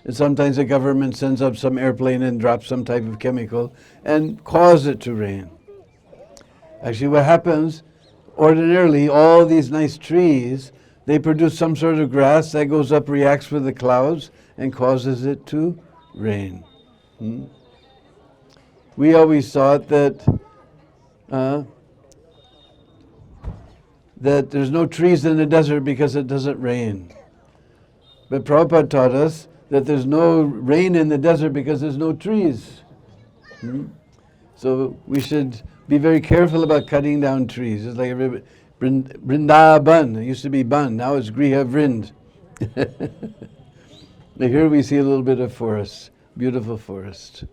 And sometimes the government sends up some airplane and drops some type of chemical and cause it to rain. Actually, what happens, ordinarily, all these nice trees, they produce some sort of grass that goes up, reacts with the clouds, and causes it to rain. We always thought that there's no trees in the desert because it doesn't rain. But Prabhupada taught us that there's no rain in the desert because there's no trees. So we should be very careful about cutting down trees. It's like Vrindavan. It used to be Ban, now it's Griha Vrind. Here we see a little bit of forest, beautiful forest.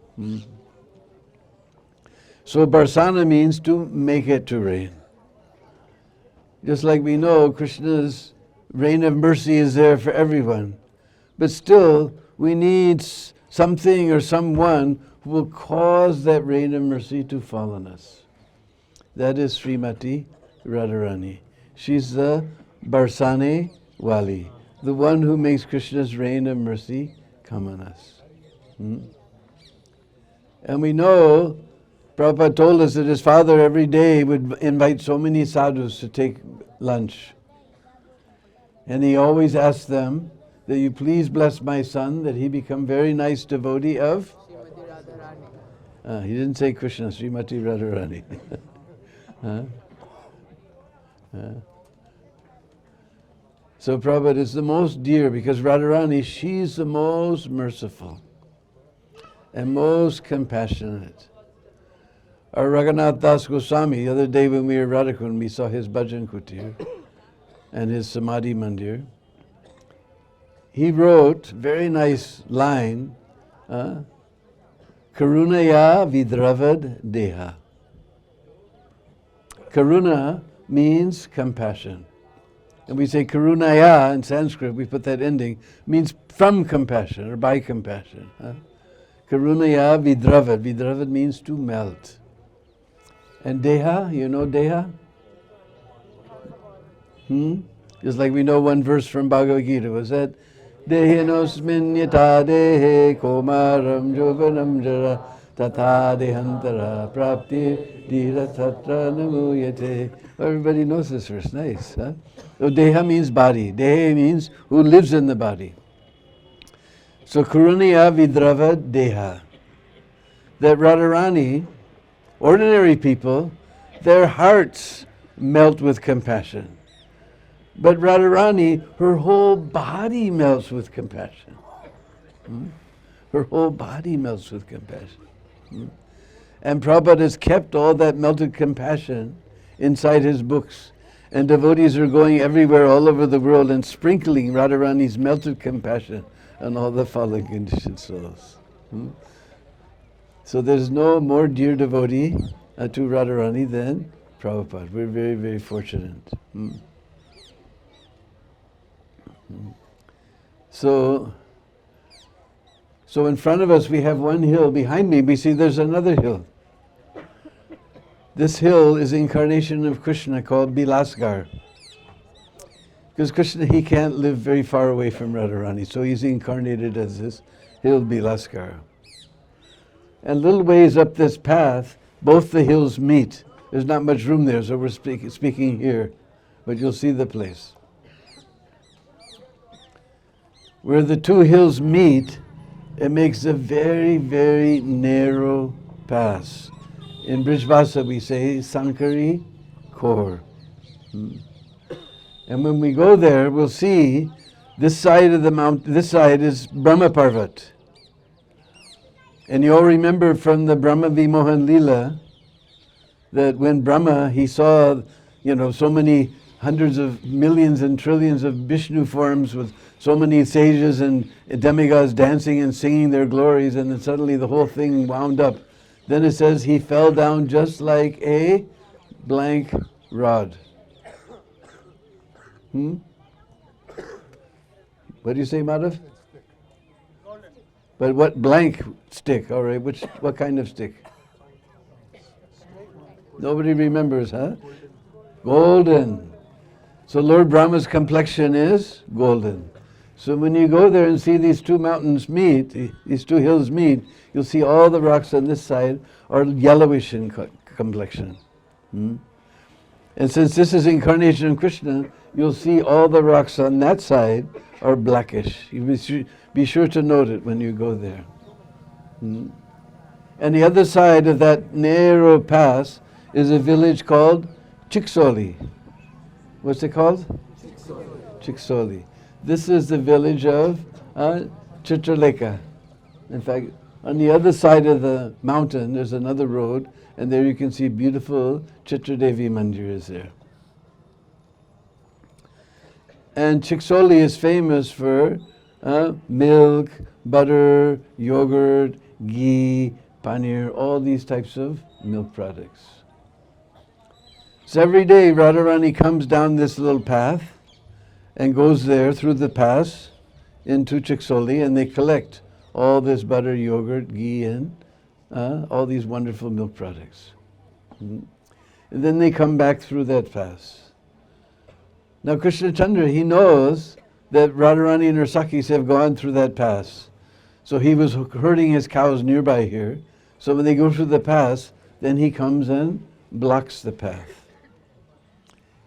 So Barsana means to make it to rain. Just like we know Krishna's rain of mercy is there for everyone. But still, we need something or someone who will cause that rain of mercy to fall on us. That is Srimati Radharani. She's the Barsane Wali, the one who makes Krishna's rain of mercy come on us. And we know, Prabhupada told us that his father every day would invite so many sadhus to take lunch. And he always asked them that you please bless my son, that he become very nice devotee of? He didn't say Krishna, Srimati Radharani. So Prabhupada is the most dear because Radharani, she's the most merciful and most compassionate. Our Raghunath Das Goswami, the other day when we were at Radhakund, we saw his Bhajan Kutir and his Samadhi Mandir. He wrote, very nice line, Karunaya Vidravad Deha. Karuna means compassion. And we say Karunaya in Sanskrit, we put that ending, means from compassion or by compassion. Karunaya Vidravad. Vidravad means to melt. And Deha, you know Deha? Just like we know one verse from Bhagavad Gita, was that Dehinosmin yata dehe komaram jovanam jara tata dehantara prapti dhiratatra namuyate. Everybody knows this verse, nice. So Deha means body, Dehe means who lives in the body. So Karunaya Vidrava Deha. That Radharani, ordinary people, their hearts melt with compassion. But Radharani, her whole body melts with compassion. Her whole body melts with compassion. And Prabhupada has kept all that melted compassion inside his books. And devotees are going everywhere, all over the world, and sprinkling Radharani's melted compassion on all the fallen conditioned souls. So there's no more dear devotee to Radharani than Prabhupada. We're very, very fortunate. So in front of us we have one hill. Behind me we see there's another hill. This hill is the incarnation of Krishna called Bilasgar. Because Krishna, he can't live very far away from Radharani, so he's incarnated as this hill Bilasgar. And a little ways up this path, both the hills meet. There's not much room there, so we're speaking here, but you'll see the place. Where the two hills meet, it makes a very, very narrow pass. In Brijvasa we say Sankari Kor. And when we go there, we'll see this side of the mountain, this side is Brahma Parvat. And you all remember from the Brahma Vimohan Leela that when Brahma, he saw, so many hundreds of millions and trillions of Vishnu forms with so many sages and demigods dancing and singing their glories, and then suddenly the whole thing wound up. Then it says he fell down just like a blank rod. What do you say, Madhav? Golden. But what blank stick? All right, what kind of stick? Nobody remembers, huh? Golden. So Lord Brahma's complexion is golden. So when you go there and see these two mountains meet, these two hills meet, you'll see all the rocks on this side are yellowish in complexion. Hmm? And since this is incarnation of Krishna, you'll see all the rocks on that side are blackish. You be sure to note it when you go there. Hmm? And the other side of that narrow pass is a village called Chiksoli. What's it called? Chiksoli. This is the village of Chitralekha. In fact, on the other side of the mountain, there's another road, and there you can see beautiful Chitradevi Mandir is there. And Chiksoli is famous for milk, butter, yogurt, ghee, paneer, all these types of milk products. So every day Radharani comes down this little path and goes there through the pass into Chiksoli, and they collect all this butter, yogurt, ghee, and all these wonderful milk products. And then they come back through that pass. Now Krishna Chandra, he knows that Radharani and her Sakhis have gone through that pass. So he was herding his cows nearby here. So when they go through the pass, then he comes and blocks the path.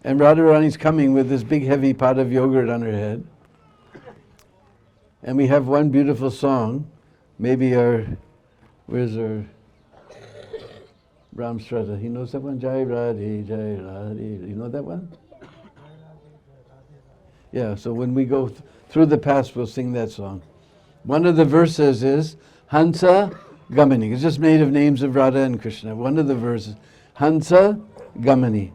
And Radharani's coming with this big heavy pot of yogurt on her head. And we have one beautiful song. Maybe where's our Ram Strata? He knows that one? Jai Radhe, Jai Radhe. You know that one? Yeah, so when we go through the pass, we'll sing that song. One of the verses is Hansa Gamani. It's just made of names of Radha and Krishna. One of the verses, Hansa Gamani.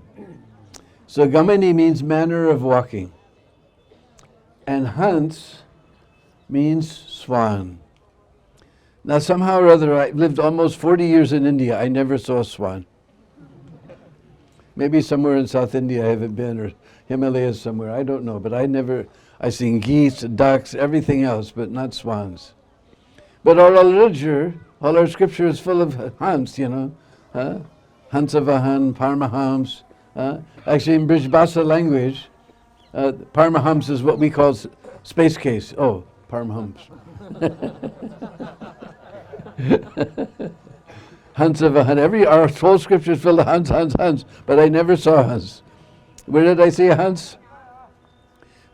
So Gamani means manner of walking. And Hans means swan. Now somehow or other, I lived almost 40 years in India. I never saw a swan. Maybe somewhere in South India I haven't been, or Himalayas somewhere, I don't know. But I've seen geese, ducks, everything else, but not swans. But all our scripture is full of Hans, you know. Hansavahan, Parmahams. Actually, in Brijbasa language, Parmahams is what we call space case. Oh, Parmahams. Hansavahan. Our whole scripture is filled of Hans. But I never saw Hans. Where did I see Hans?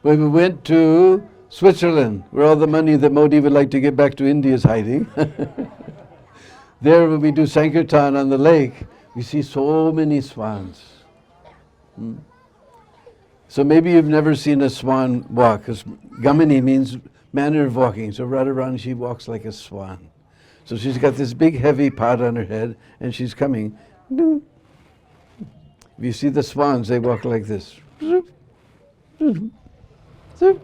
When we went to Switzerland, where all the money that Modi would like to get back to India is hiding. There, when we do Sankirtan on the lake, we see so many swans. So maybe you've never seen a swan walk, because Gamani means manner of walking. So Radharani, she walks like a swan. So she's got this big heavy pot on her head, and she's coming. If you see the swans, they walk like this. So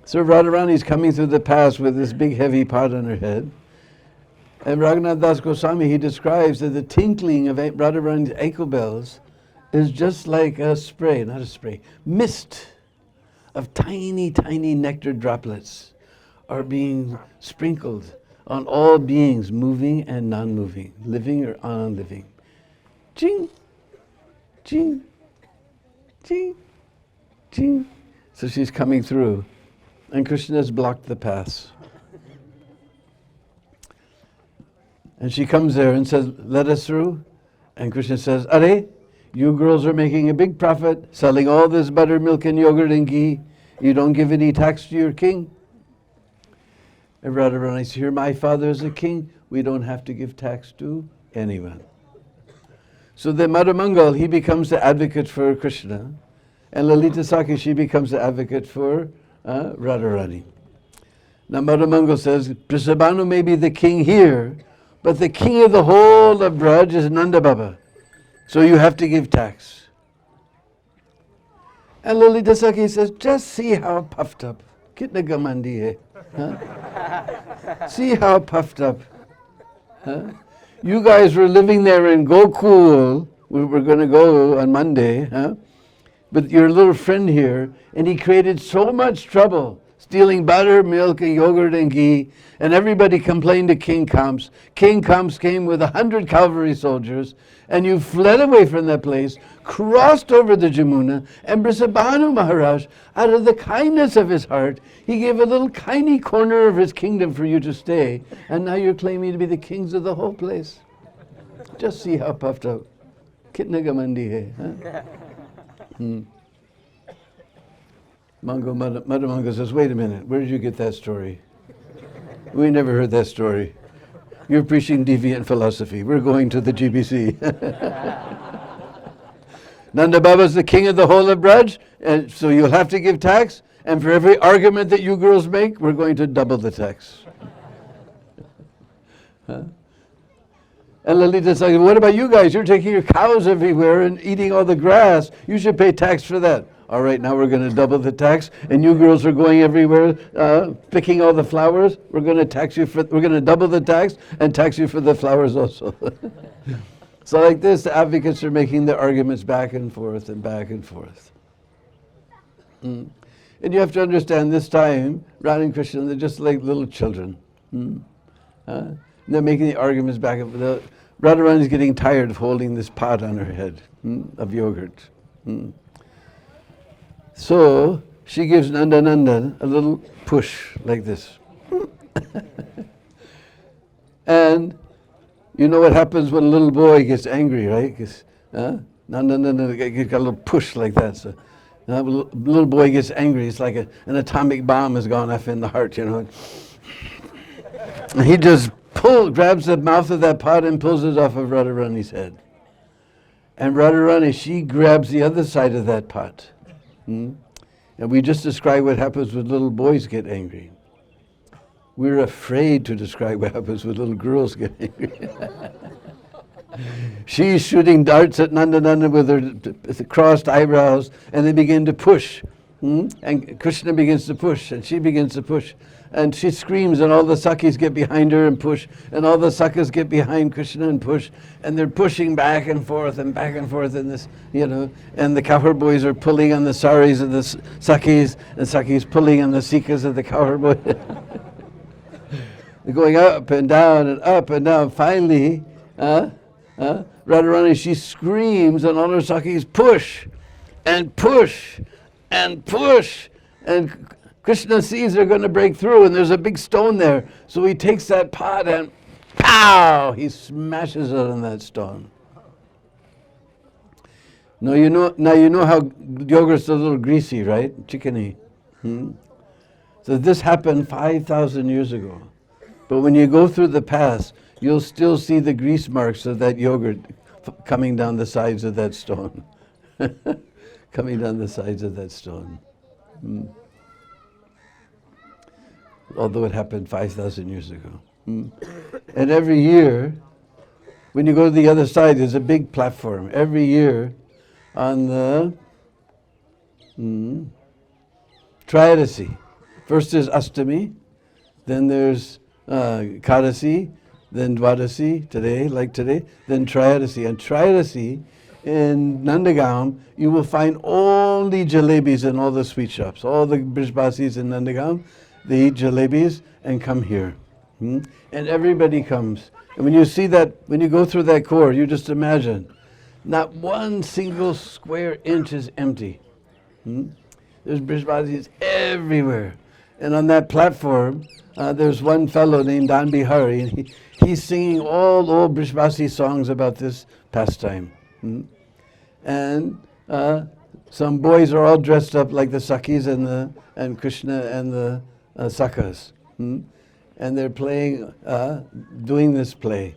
Radharani's coming through the pass with this big heavy pot on her head. And Raghunath Das Goswami, he describes that the tinkling of Radharani's ankle bells is just like mist of tiny, tiny nectar droplets are being sprinkled on all beings, moving and non-moving, living or non-living. Ching, ching, ching, ching. So she's coming through, and Krishna has blocked the pass. And she comes there and says, let us through. And Krishna says, Are, you girls are making a big profit, selling all this butter, milk, and yogurt and ghee. You don't give any tax to your king. And Radharani says, here my father is a king. We don't have to give tax to anyone. So then Madhamangal, he becomes the advocate for Krishna. And Lalita Sakhi, she becomes the advocate for Radharani. Now Madhamangal says, Prisabhanu may be the king here, but the king of the whole of Braj is Nanda Baba. So you have to give tax. And Lalita Sakhi says, just see how puffed up. Kitna gamandi hai. See how puffed up. You guys were living there in Gokul. We were going to go on Monday. But your little friend here, and he created so much trouble, stealing butter, milk, and yogurt and ghee, and everybody complained to King Kamsa. King Kamsa came with 100 cavalry soldiers, and you fled away from that place, crossed over the Jamuna, and Brisabhanu Maharaj, out of the kindness of his heart, he gave a little tiny corner of his kingdom for you to stay, and now you're claiming to be the kings of the whole place. Just see how puffed up. Kitna gamandi hai, huh? Mother Mango says, wait a minute, where did you get that story? We never heard that story. You're preaching deviant philosophy. We're going to the GBC. Nanda Baba's the king of the whole of Braj, and so you'll have to give tax, and for every argument that you girls make, we're going to double the tax. Huh? And Lalita says, what about you guys? You're taking your cows everywhere and eating all the grass. You should pay tax for that. All right, now we're going to double the tax, and you girls are going everywhere picking all the flowers. We're going to double the tax and tax you for the flowers also. So like this, the advocates are making the arguments back and forth and back and forth. And you have to understand, this time, Radha and Krishna, they're just like little children. They're making the arguments back and forth. Radharani is getting tired of holding this pot on her head of yogurt. So she gives Nandanandan a little push like this. And you know what happens when a little boy gets angry, right? Because Nandanandan got a little push like that. So little boy gets angry. It's like an atomic bomb has gone off in the heart, you know. And he just grabs the mouth of that pot and pulls it off of Radharani's head. And Radharani, she grabs the other side of that pot. And we just described what happens when little boys get angry. We're afraid to describe what happens when little girls get angry. She's shooting darts at Nandananda with her crossed eyebrows, and they begin to push. And Krishna begins to push, and she begins to push. And she screams, and all the Sakhis get behind her and push, and all the Sakhas get behind Krishna and push, and they're pushing back and forth in this, you know, and the cowherd boys are pulling on the saris of the Sakhis, and Sakhis pulling on the sikas of the cowherd boys. They're going up and down and up and down. Finally, Radharani, she screams, and all her Sakhis push, and push, and push, and Krishna sees they're going to break through, and there's a big stone there. So he takes that pot and pow! He smashes it on that stone. Now you know how yogurt's a little greasy, right? Chickeny. So this happened 5,000 years ago. But when you go through the past, you'll still see the grease marks of that yogurt coming down the sides of that stone. Coming down the sides of that stone. Although it happened 5,000 years ago. And every year, when you go to the other side, there's a big platform. Every year on the Trayodasi. First there's Astami, then there's Kadasi, then Dwadasi, today, then Trayodasi. And Trayodasi, in Nandagaon, you will find only jalebis in all the sweet shops. All the Brijbasis in Nandagaon, they eat jalebis and come here. And everybody comes. And when you see that, when you go through that core, you just imagine, not one single square inch is empty. There's Brijbasis everywhere. And on that platform, there's one fellow named Dan Bihari, and he's singing all old Brijbasi songs about this pastime. And some boys are all dressed up like the Sakhis and Krishna and the Sakhas. And they're playing, doing this play.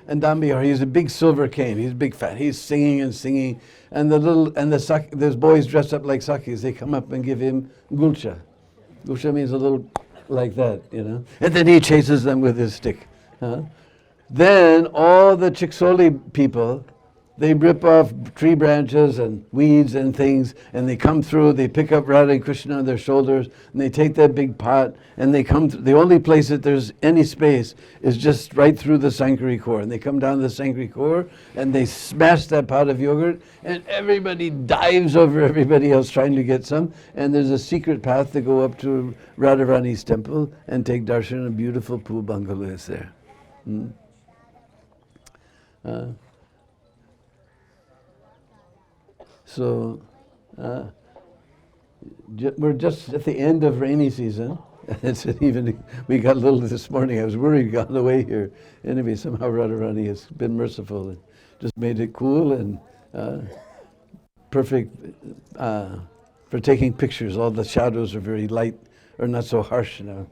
And Dan Bihari, he's a big silver cane, he's big fat, he's singing and singing. And there's boys dressed up like Sakhis, they come up and give him gulcha. Gulcha means a little like that, you know. And then he chases them with his stick. Then all the Chiksoli people, They rip off tree branches and weeds and things, and they come through, they pick up Radha and Krishna on their shoulders, and they take that big pot, and they come through. The only place that there's any space is just right through the Sankari core. And they come down the Sankari core, and they smash that pot of yogurt, and everybody dives over everybody else trying to get some. And there's a secret path to go up to Radharani's temple and take darshan. A beautiful pool bungalow is there. So we're just at the end of rainy season. We got a little this morning. I was worried on the way here. Anyway, somehow Radharani has been merciful and just made it cool and perfect for taking pictures. All the shadows are very light or not so harsh now.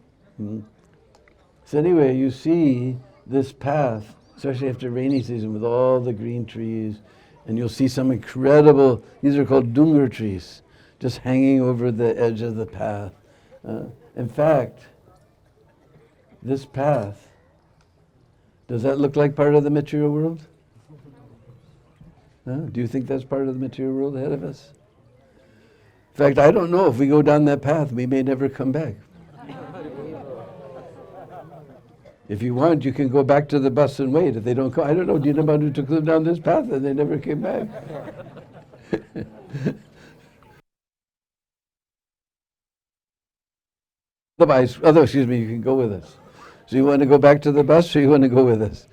So anyway, you see this path, especially after rainy season, with all the green trees. And you'll see some incredible, these are called dungar trees, just hanging over the edge of the path. In fact, this path, does that look like part of the material world? Do you think that's part of the material world ahead of us? In fact, I don't know. If we go down that path, we may never come back. If you want, you can go back to the bus and wait. If they don't come, I don't know, Deena Bandhu took them down this path and they never came back. Otherwise, excuse me, you can go with us. So you want to go back to the bus or you want to go with us?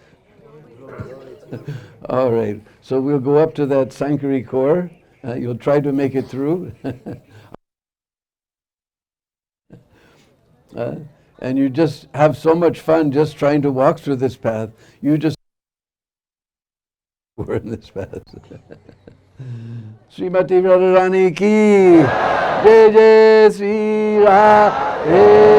All right. So we'll go up to that Sankari core. You'll try to make it through. And you just have so much fun just trying to walk through this path. You just we're in this path. Srimati Radharani ki Jai Jai Sri Radhe.